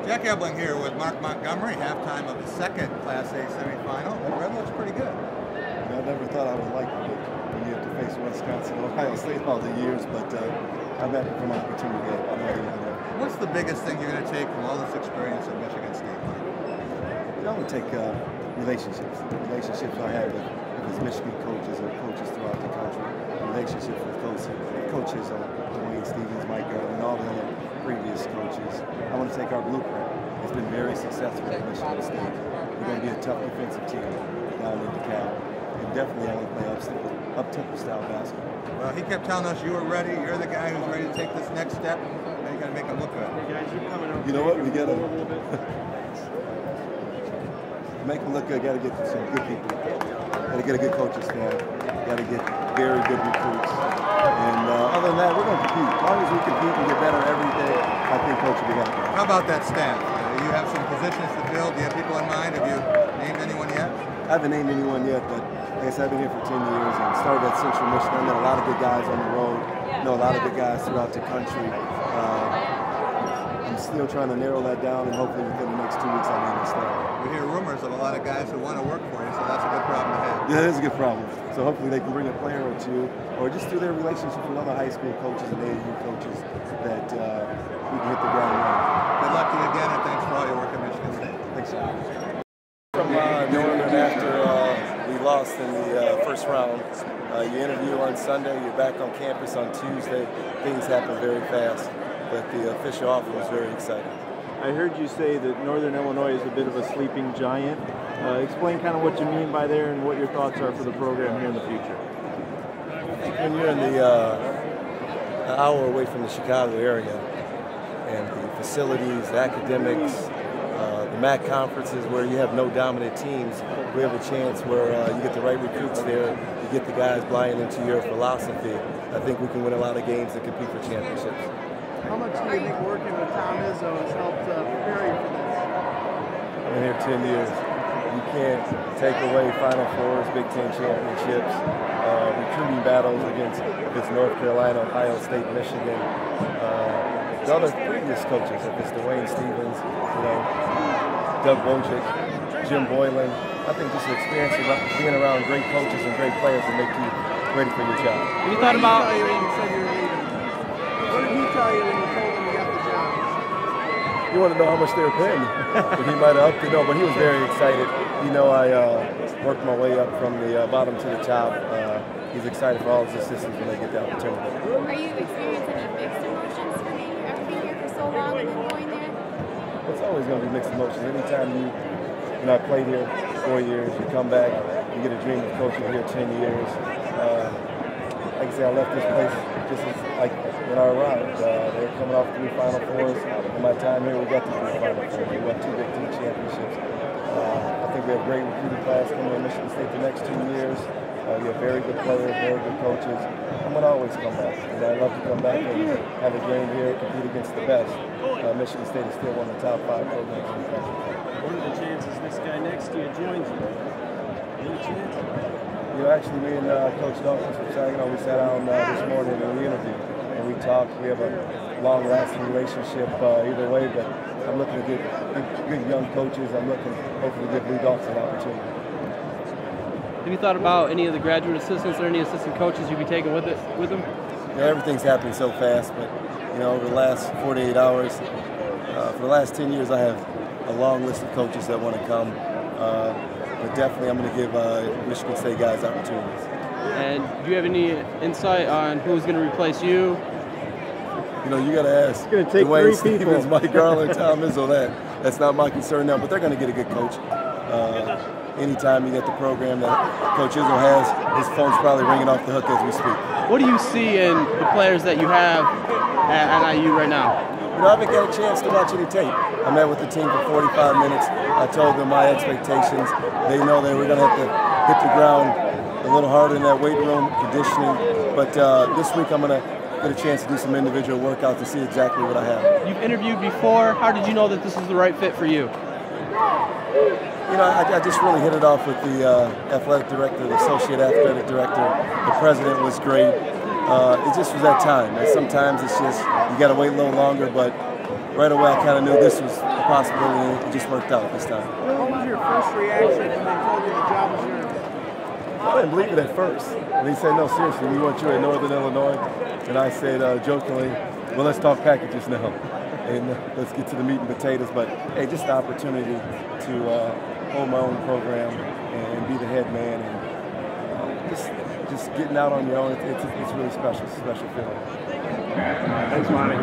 Jack Ebling here with Mark Montgomery, halftime of the second Class A semifinal. The red looks pretty good. I never thought I would like it when you have to face Wisconsin, Ohio State all the years, but I'm happy for my opportunity. I'm ready to go. What's the biggest thing you're going to take from all this experience at Michigan State? I would take relationships. Relationships I have with Michigan coaches or coaches throughout the country. Relationships with coaches Dwayne Stevens, Mike Garland, and all the other previous coaches. I want to take our blueprint. It's been very successful at Michigan State. We're going to be a tough defensive team down in DeKalb. And definitely I want to play up-tempo style basketball. Well, he kept telling us you were ready. You're the guy who's ready to take this next step. Now you got to make him look good. Hey guys, you're coming over. You know what? We got to make him look good. Got to get some good people. Got to get a good coaching staff. Got to get very good recruits. And other than that, we're going to compete. As long as we compete and get better every day, I think coach will be happy. How about that staff? You have some positions to fill. Do you have people in mind? Have you named anyone yet? I haven't named anyone yet, but like I said, I've been here for 10 years and started at Central Michigan. I met a lot of good guys on the road. Know a lot of good guys throughout the country. I'm still trying to narrow that down, and hopefully within the next 2 weeks I'll be able to start. We hear rumors of a lot of guys who want to work for you, so that's a good problem to have. Yeah, it is a good problem. So hopefully they can bring a player or two, or just through their relationship with other high school coaches and AAU coaches, that we can hit the ground running. Good luck to you again, and thanks for all your work at Michigan State. Thanks, Sean. From Northern after we lost in the first round. You interview on Sunday, you're back on campus on Tuesday. Things happen very fast, but the official offer was very exciting. I heard you say that Northern Illinois is a bit of a sleeping giant. Explain kind of what you mean by there and what your thoughts are for the program here in the future. When you're in the an hour away from the Chicago area, and the facilities, the academics, the MAC conferences where you have no dominant teams, we have a chance where you get the right recruits there, you get the guys buying into your philosophy. I think we can win a lot of games and compete for championships. How much do you think working with Tom Izzo has helped prepare you for this? I've been here 10 years. You can't take away Final Fours, Big Ten championships, recruiting battles against if it's North Carolina, Ohio State, Michigan. The other previous coaches, if it's Dwayne Stevens, Doug Wojcik, Jim Boylan. I think just the experience of being around great coaches and great players will make you ready for your job. Have you thought about when you said you were leaving? What did he tell you when you told him you got the job? You want to know how much they were paying me. But he might have upped it. No, but he was very excited. You know, I worked my way up from the bottom to the top. He's excited for all his assistants when they get the opportunity. Are you experiencing any mixed emotions for being here for so long and then going there? It's always going to be mixed emotions. Anytime you I played here 4 years, you come back, you get a dream of coaching here 10 years. Like I said, I left this place just as like when I arrived. They were coming off 3 Final Fours. In my time here, we got to 3 Final Fours. We won 2 Big Ten championships. I think we have a great recruiting class coming to Michigan State the next 2 years. We have very good players, very good coaches. I'm going to always come back. I love to come back and have a game here, compete against the best. Michigan State is still one of the top 5 programs in the country. What are the chances this guy next to you joins you? Any chance? You know, actually, me and Coach Dawkins from Saginaw, we sat down this morning and we interviewed. And we talked. We have a long-lasting relationship either way, but I'm looking to get good young coaches. I'm looking, hopefully, to give Lou Dawkins an opportunity. Have you thought about any of the graduate assistants or any assistant coaches you'd be taking with them? Yeah, everything's happening so fast, but over the last 48 hours, for the last 10 years, I have a long list of coaches that want to come. But definitely, I'm going to give Michigan State guys opportunities. And do you have any insight on who's going to replace you? You got to ask. It's going to take Dwayne 3 people. Stevens, Mike Garland, Tom Izzo. That's not my concern now, but they're going to get a good coach. Anytime you get the program that Coach Izzo has, his phone's probably ringing off the hook as we speak. What do you see in the players that you have at IU right now? I haven't got a chance to watch any tape. I met with the team for 45 minutes. I told them my expectations. They know that we're going to have to hit the ground a little harder in that weight room, conditioning. But this week I'm going to get a chance to do some individual workouts to see exactly what I have. You've interviewed before. How did you know that this was the right fit for you? I just really hit it off with the athletic director, the associate athletic director. The president was great. It just was that time. And sometimes it's just, you got to wait a little longer, but right away I kind of knew this was a possibility, and it just worked out this time. What was your first reaction when they told you the job was yours? I didn't believe it at first. And he said, no, seriously, we want you in Northern Illinois. And I said jokingly, well, let's talk packages now. And let's get to the meat and potatoes. But hey, just the opportunity to hold my own program and be the head man, and just getting out on your own, it's really special. It's a special feeling. Thanks, Monty.